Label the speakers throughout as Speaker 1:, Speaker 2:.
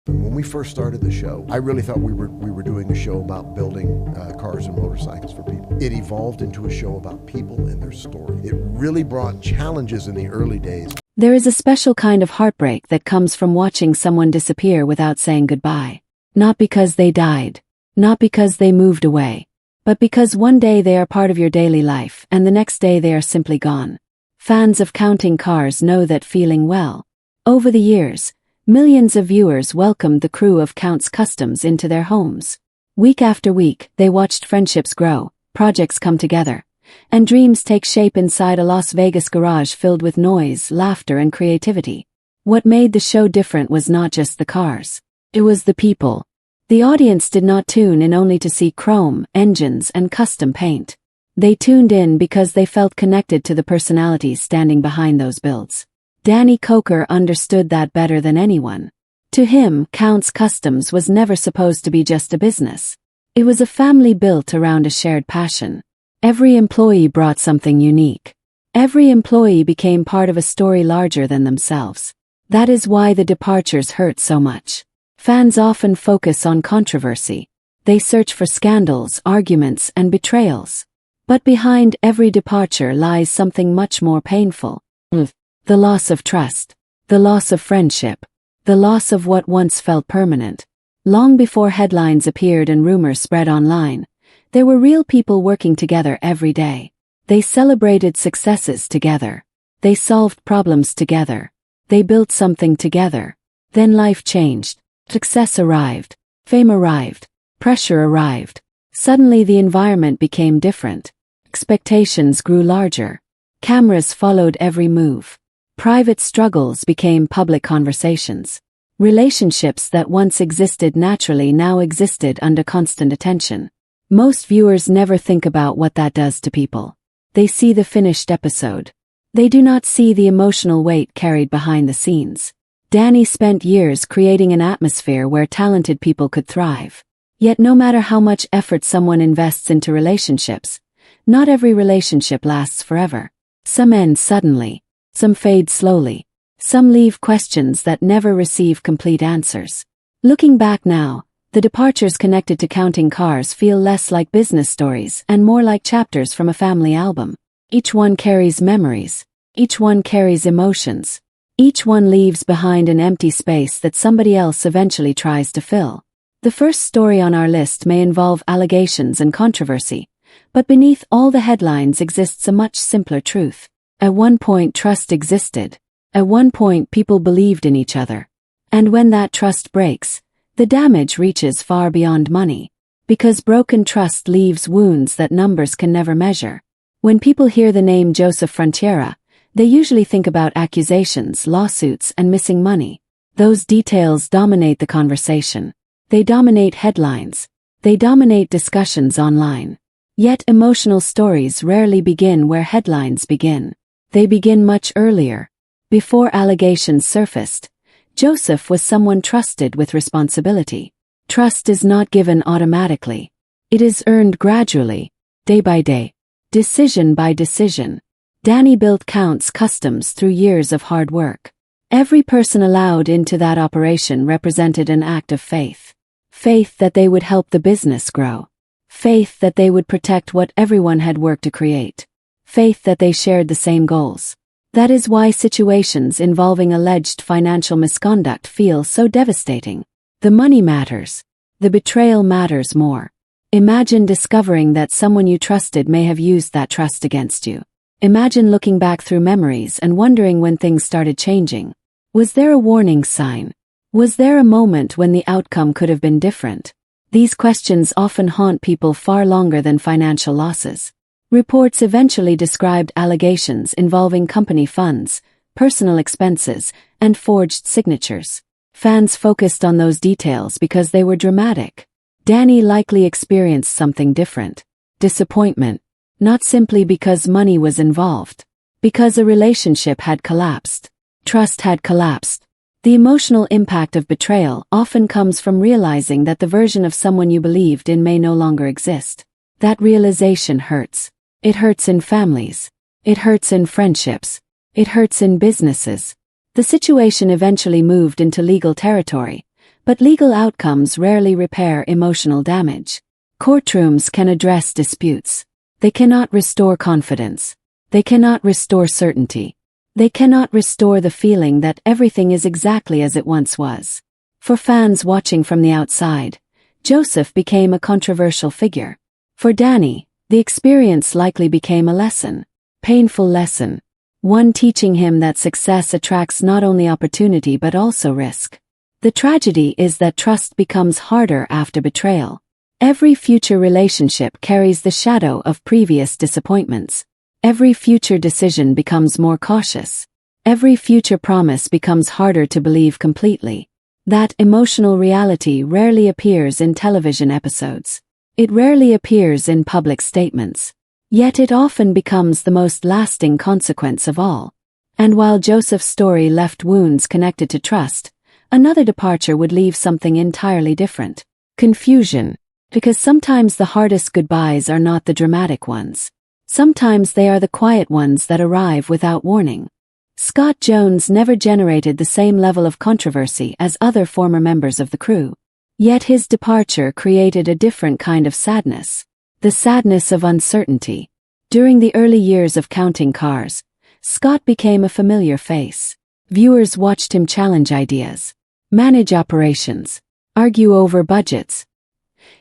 Speaker 1: When we first started the show, I really thought we were doing a show about building cars and motorcycles for people. It evolved into a show about people and their story. It really brought challenges in the early days.
Speaker 2: There is a special kind of heartbreak that comes from watching someone disappear without saying goodbye. Not because they died, not because they moved away, but because one day they are part of your daily life and the next day they are simply gone. Fans of Counting Cars know that feeling well. Over the years, millions of viewers welcomed the crew of Counts Customs into their homes. Week after week, they watched friendships grow, projects come together, and dreams take shape inside a Las Vegas garage filled with noise, laughter, and creativity. What made the show different was not just the cars. It was the people. The audience did not tune in only to see chrome, engines, and custom paint. They tuned in because they felt connected to the personalities standing behind those builds. Danny Koker understood that better than anyone. To him, Counts Customs was never supposed to be just a business. It was a family built around a shared passion. Every employee brought something unique. Every employee became part of a story larger than themselves. That is why the departures hurt so much. Fans often focus on controversy. They search for scandals, arguments, and betrayals. But behind every departure lies something much more painful. The loss of trust. The loss of friendship. The loss of what once felt permanent. Long before headlines appeared and rumors spread online, there were real people working together every day. They celebrated successes together. They solved problems together. They built something together. Then life changed. Success arrived. Fame arrived. Pressure arrived. Suddenly the environment became different. Expectations grew larger. Cameras followed every move. Private struggles became public conversations. Relationships that once existed naturally now existed under constant attention. Most viewers never think about what that does to people. They see the finished episode. They do not see the emotional weight carried behind the scenes. Danny spent years creating an atmosphere where talented people could thrive. Yet no matter how much effort someone invests into relationships, not every relationship lasts forever. Some end suddenly. Some fade slowly. Some leave questions that never receive complete answers. Looking back now, the departures connected to Counting Cars feel less like business stories and more like chapters from a family album. Each one carries memories. Each one carries emotions. Each one leaves behind an empty space that somebody else eventually tries to fill. The first story on our list may involve allegations and controversy, but beneath all the headlines exists a much simpler truth. At one point, trust existed. At one point, people believed in each other. And when that trust breaks, the damage reaches far beyond money. Because broken trust leaves wounds that numbers can never measure. When people hear the name Joseph Frontiera, they usually think about accusations, lawsuits, and missing money. Those details dominate the conversation. They dominate headlines. They dominate discussions online. Yet emotional stories rarely begin where headlines begin. They begin much earlier. Before allegations surfaced, Joseph was someone trusted with responsibility. Trust is not given automatically. It is earned gradually, day by day, decision by decision. Danny built Counts Customs through years of hard work. Every person allowed into that operation represented an act of faith. Faith that they would help the business grow. Faith that they would protect what everyone had worked to create. Faith that they shared the same goals. That is why situations involving alleged financial misconduct feel so devastating. The money matters. The betrayal matters more. Imagine discovering that someone you trusted may have used that trust against you. Imagine looking back through memories and wondering when things started changing. Was there a warning sign? Was there a moment when the outcome could have been different? These questions often haunt people far longer than financial losses. Reports eventually described allegations involving company funds, personal expenses, and forged signatures. Fans focused on those details because they were dramatic. Danny likely experienced something different. Disappointment. Not simply because money was involved. Because a relationship had collapsed. Trust had collapsed. The emotional impact of betrayal often comes from realizing that the version of someone you believed in may no longer exist. That realization hurts. It hurts in families. It hurts in friendships. It hurts in businesses. The situation eventually moved into legal territory, But legal outcomes rarely repair emotional damage. Courtrooms can address disputes. They cannot restore confidence. They cannot restore certainty. They cannot restore the feeling that everything is exactly as it once was. For fans watching from the outside, Joseph became a controversial figure. For Danny, the experience likely became a lesson. Painful lesson. One teaching him that success attracts not only opportunity but also risk. The tragedy is that trust becomes harder after betrayal. Every future relationship carries the shadow of previous disappointments. Every future decision becomes more cautious. Every future promise becomes harder to believe completely. That emotional reality rarely appears in television episodes. It rarely appears in public statements. Yet it often becomes the most lasting consequence of all. And while Joseph's story left wounds connected to trust, another departure would leave something entirely different. Confusion. Because sometimes the hardest goodbyes are not the dramatic ones. Sometimes they are the quiet ones that arrive without warning. Scott Jones never generated the same level of controversy as other former members of the crew. Yet his departure created a different kind of sadness. The sadness of uncertainty. During the early years of Counting Cars, Scott became a familiar face. Viewers watched him challenge ideas, manage operations, argue over budgets.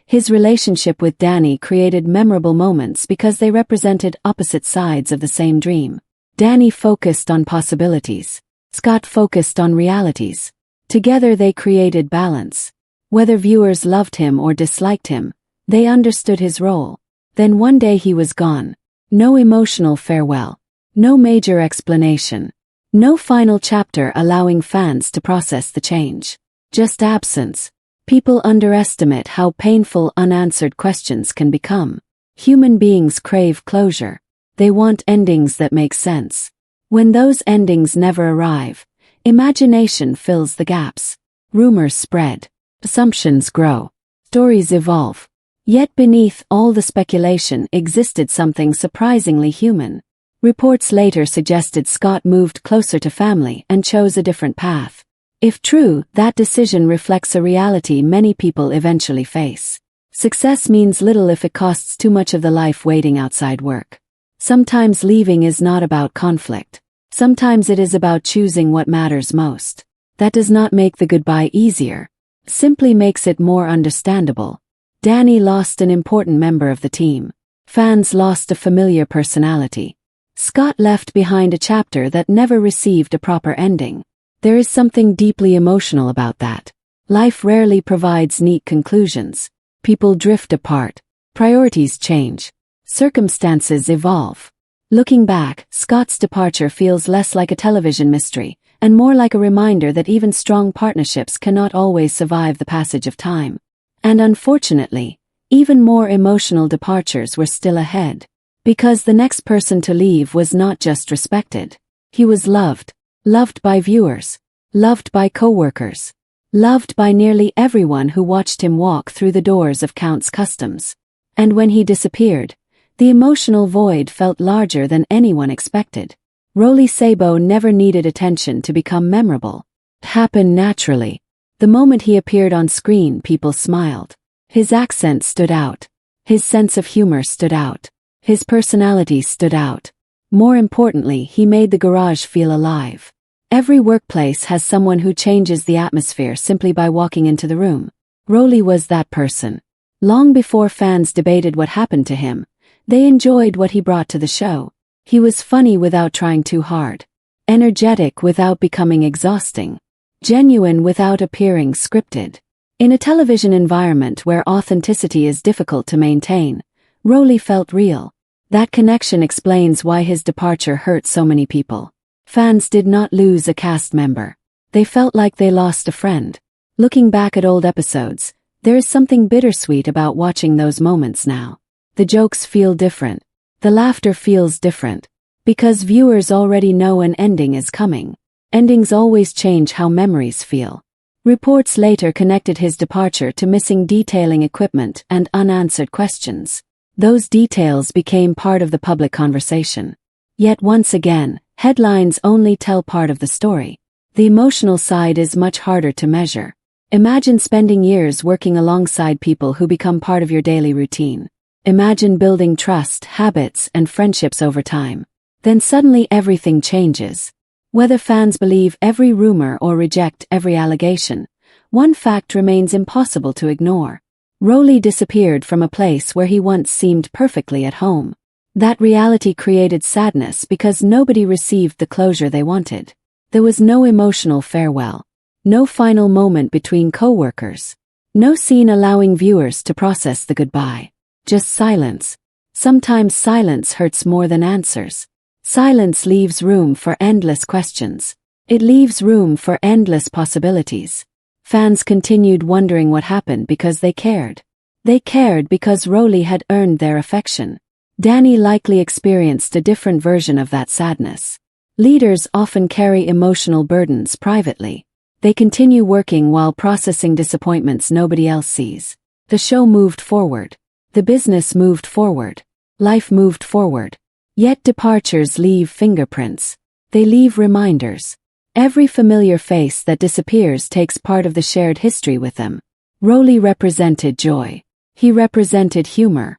Speaker 2: His relationship with Danny created memorable moments because they represented opposite sides of the same dream. Danny focused on possibilities. Scott focused on realities. Together they created balance. Whether viewers loved him or disliked him, they understood his role. Then one day he was gone. No emotional farewell. No major explanation. No final chapter allowing fans to process the change. Just absence. People underestimate how painful unanswered questions can become. Human beings crave closure. They want endings that make sense. When those endings never arrive, imagination fills the gaps. Rumors spread. Assumptions grow. Stories evolve. Yet beneath all the speculation existed something surprisingly human. Reports later suggested Scott moved closer to family and chose a different path. If true, that decision reflects a reality many people eventually face. Success means little if it costs too much of the life waiting outside work. Sometimes leaving is not about conflict. Sometimes it is about choosing what matters most. That does not make the goodbye easier. Simply makes it more understandable. Danny lost an important member of the team. Fans lost a familiar personality. Scott left behind a chapter that never received a proper ending. There is something deeply emotional about that. Life rarely provides neat conclusions. People drift apart. Priorities change. Circumstances evolve. Looking back, Scott's departure feels less like a television mystery, and more like a reminder that even strong partnerships cannot always survive the passage of time. And unfortunately, even more emotional departures were still ahead. Because the next person to leave was not just respected. He was loved. Loved by viewers. Loved by co-workers. Loved by nearly everyone who watched him walk through the doors of Count's Customs. And when he disappeared, the emotional void felt larger than anyone expected. Rolly Sabo never needed attention to become memorable. It happened naturally. The moment he appeared on screen, people smiled. His accent stood out. His sense of humor stood out. His personality stood out. More importantly, he made the garage feel alive. Every workplace has someone who changes the atmosphere simply by walking into the room. Rolly was that person. Long before fans debated what happened to him, they enjoyed what he brought to the show. He was funny without trying too hard. Energetic without becoming exhausting. Genuine without appearing scripted. In a television environment where authenticity is difficult to maintain, Rolly felt real. That connection explains why his departure hurt so many people. Fans did not lose a cast member. They felt like they lost a friend. Looking back at old episodes, there is something bittersweet about watching those moments now. The jokes feel different. The laughter feels different. Because viewers already know an ending is coming. Endings always change how memories feel. Reports later connected his departure to missing detailing equipment and unanswered questions. Those details became part of the public conversation. Yet once again, headlines only tell part of the story. The emotional side is much harder to measure. Imagine spending years working alongside people who become part of your daily routine. Imagine building trust, habits, and friendships over time. Then suddenly everything changes. Whether fans believe every rumor or reject every allegation, one fact remains impossible to ignore. Rowley disappeared from a place where he once seemed perfectly at home. That reality created sadness because nobody received the closure they wanted. There was no emotional farewell. No final moment between co-workers. No scene allowing viewers to process the goodbye. Just silence. Sometimes silence hurts more than answers. Silence leaves room for endless questions. It leaves room for endless possibilities. Fans continued wondering what happened because they cared. They cared because Rowley had earned their affection. Danny likely experienced a different version of that sadness. Leaders often carry emotional burdens privately. They continue working while processing disappointments nobody else sees. The show moved forward. The business moved forward. Life moved forward. Yet departures leave fingerprints. They leave reminders. Every familiar face that disappears takes part of the shared history with them. Rowley represented joy. He represented humor.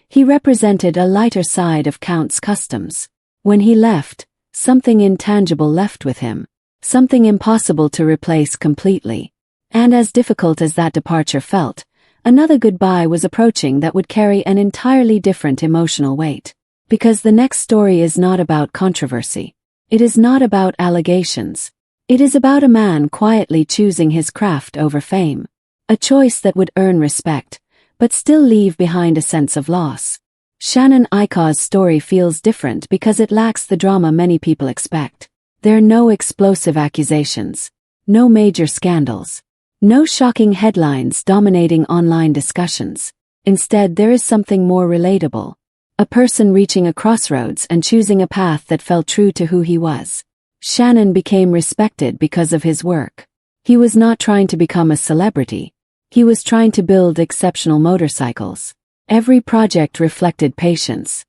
Speaker 2: He represented a lighter side of Count's customs. When he left, something intangible left with him. Something impossible to replace completely. And as difficult as that departure felt, another goodbye was approaching that would carry an entirely different emotional weight. Because the next story is not about controversy. It is not about allegations. It is about a man quietly choosing his craft over fame. A choice that would earn respect, but still leave behind a sense of loss. Shannon Icaw's story feels different because it lacks the drama many people expect. There are no explosive accusations. No major scandals. No shocking headlines dominating online discussions. Instead, there is something more relatable. A person reaching a crossroads and choosing a path that felt true to who he was. Shannon became respected because of his work. He was not trying to become a celebrity. He was trying to build exceptional motorcycles. Every project reflected patience,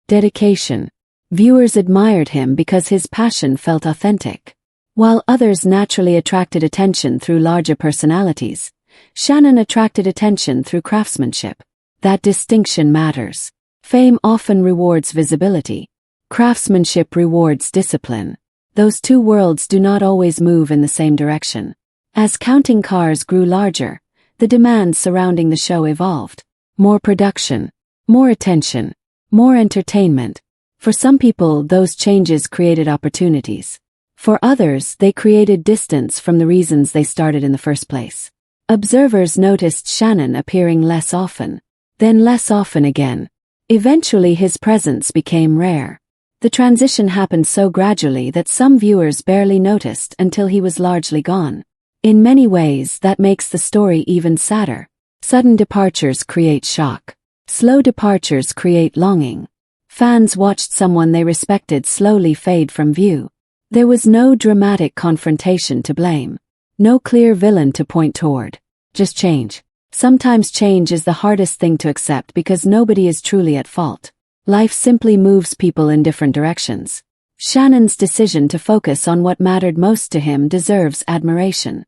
Speaker 2: dedication. Viewers admired him because his passion felt authentic. While others naturally attracted attention through larger personalities, Shannon attracted attention through craftsmanship. That distinction matters. Fame often rewards visibility. Craftsmanship rewards discipline. Those two worlds do not always move in the same direction. As counting cars grew larger, the demands surrounding the show evolved. More production, more attention, more entertainment. For some people, those changes created opportunities. For others, they created distance from the reasons they started in the first place. Observers noticed Shannon appearing less often, then less often again. Eventually his presence became rare. The transition happened so gradually that some viewers barely noticed until he was largely gone. In many ways, that makes the story even sadder. Sudden departures create shock. Slow departures create longing. Fans watched someone they respected slowly fade from view. There was no dramatic confrontation to blame. No clear villain to point toward. Just change. Sometimes change is the hardest thing to accept because nobody is truly at fault. Life simply moves people in different directions. Shannon's decision to focus on what mattered most to him deserves admiration.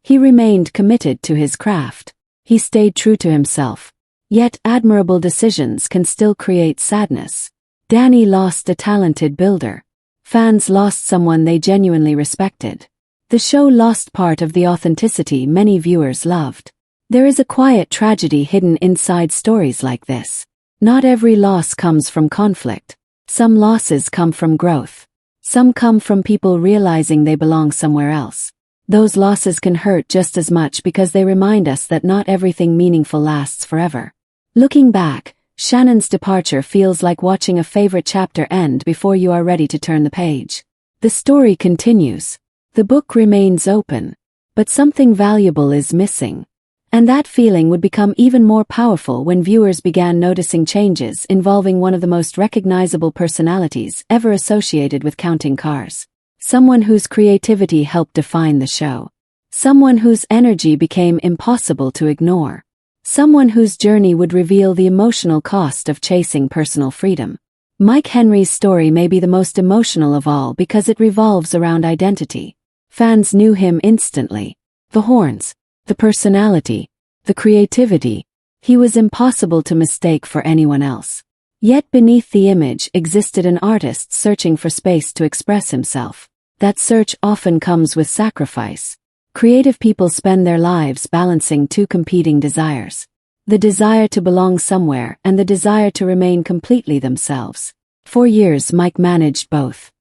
Speaker 2: He remained committed to his craft. He stayed true to himself. Yet admirable decisions can still create sadness. Danny lost a talented builder. Fans lost someone they genuinely respected. The show lost part of the authenticity many viewers loved. There is a quiet tragedy hidden inside stories like this. Not every loss comes from conflict. Some losses come from growth. Some come from people realizing they belong somewhere else. Those losses can hurt just as much because they remind us that not everything meaningful lasts forever. Looking back, Shannon's departure feels like watching a favorite chapter end before you are ready to turn the page. The story continues. The book remains open. But something valuable is missing. And that feeling would become even more powerful when viewers began noticing changes involving one of the most recognizable personalities ever associated with counting cars. Someone whose creativity helped define the show. Someone whose energy became impossible to ignore. Someone whose journey would reveal the emotional cost of chasing personal freedom. Mike Henry's story may be the most emotional of all because it revolves around identity. Fans knew him instantly. The horns, the personality, the creativity. He was impossible to mistake for anyone else. Yet beneath the image existed an artist searching for space to express himself. That search often comes with sacrifice. Creative people spend their lives balancing two competing desires. The desire to belong somewhere and the desire to remain completely themselves. For years Mike managed both.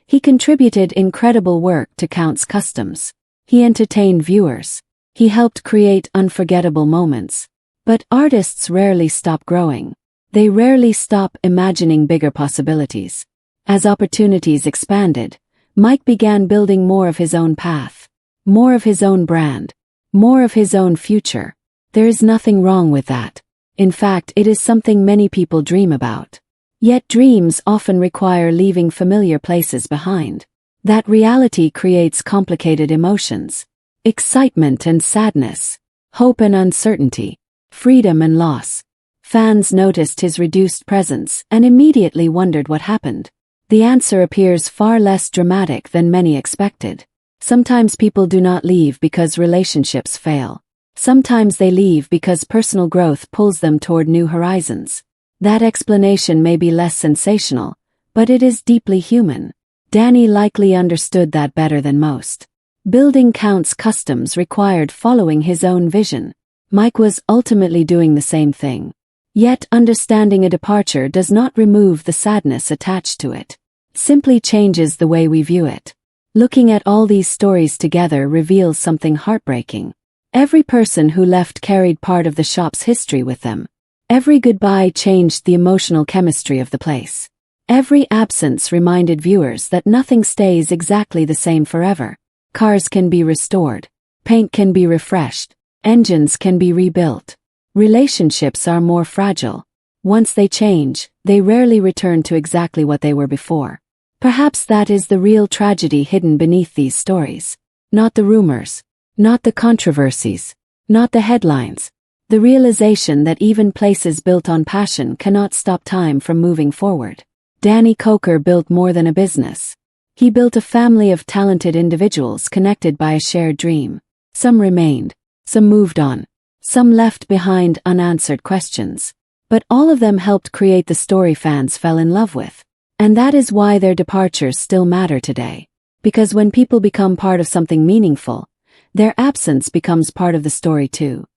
Speaker 2: He contributed incredible work to Count's Customs. He entertained viewers. He helped create unforgettable moments. But artists rarely stop growing. They rarely stop imagining bigger possibilities. As opportunities expanded, Mike began building more of his own path, more of his own brand, more of his own future. There is nothing wrong with that. In fact, it is something many people dream about. Yet dreams often require leaving familiar places behind. That reality creates complicated emotions. Excitement and sadness, hope and uncertainty, freedom and loss. Fans noticed his reduced presence and immediately wondered what happened. The answer appears far less dramatic than many expected. Sometimes people do not leave because relationships fail. Sometimes they leave because personal growth pulls them toward new horizons. That explanation may be less sensational, but it is deeply human. Danny likely understood that better than most. Building Count's Customs required following his own vision. Mike was ultimately doing the same thing. Yet understanding a departure does not remove the sadness attached to it. It simply changes the way we view it. Looking at all these stories together reveals something heartbreaking. Every person who left carried part of the shop's history with them. Every goodbye changed the emotional chemistry of the place. Every absence reminded viewers that nothing stays exactly the same forever. Cars can be restored. Paint can be refreshed. Engines can be rebuilt. Relationships are more fragile. Once they change, they rarely return to exactly what they were before. Perhaps that is the real tragedy hidden beneath these stories. Not the rumors. Not the controversies. Not the headlines. The realization that even places built on passion cannot stop time from moving forward. Danny Koker built more than a business. He built a family of talented individuals connected by a shared dream. Some remained. Some moved on. Some left behind unanswered questions. But all of them helped create the story fans fell in love with. And that is why their departures still matter today. Because when people become part of something meaningful, their absence becomes part of the story too.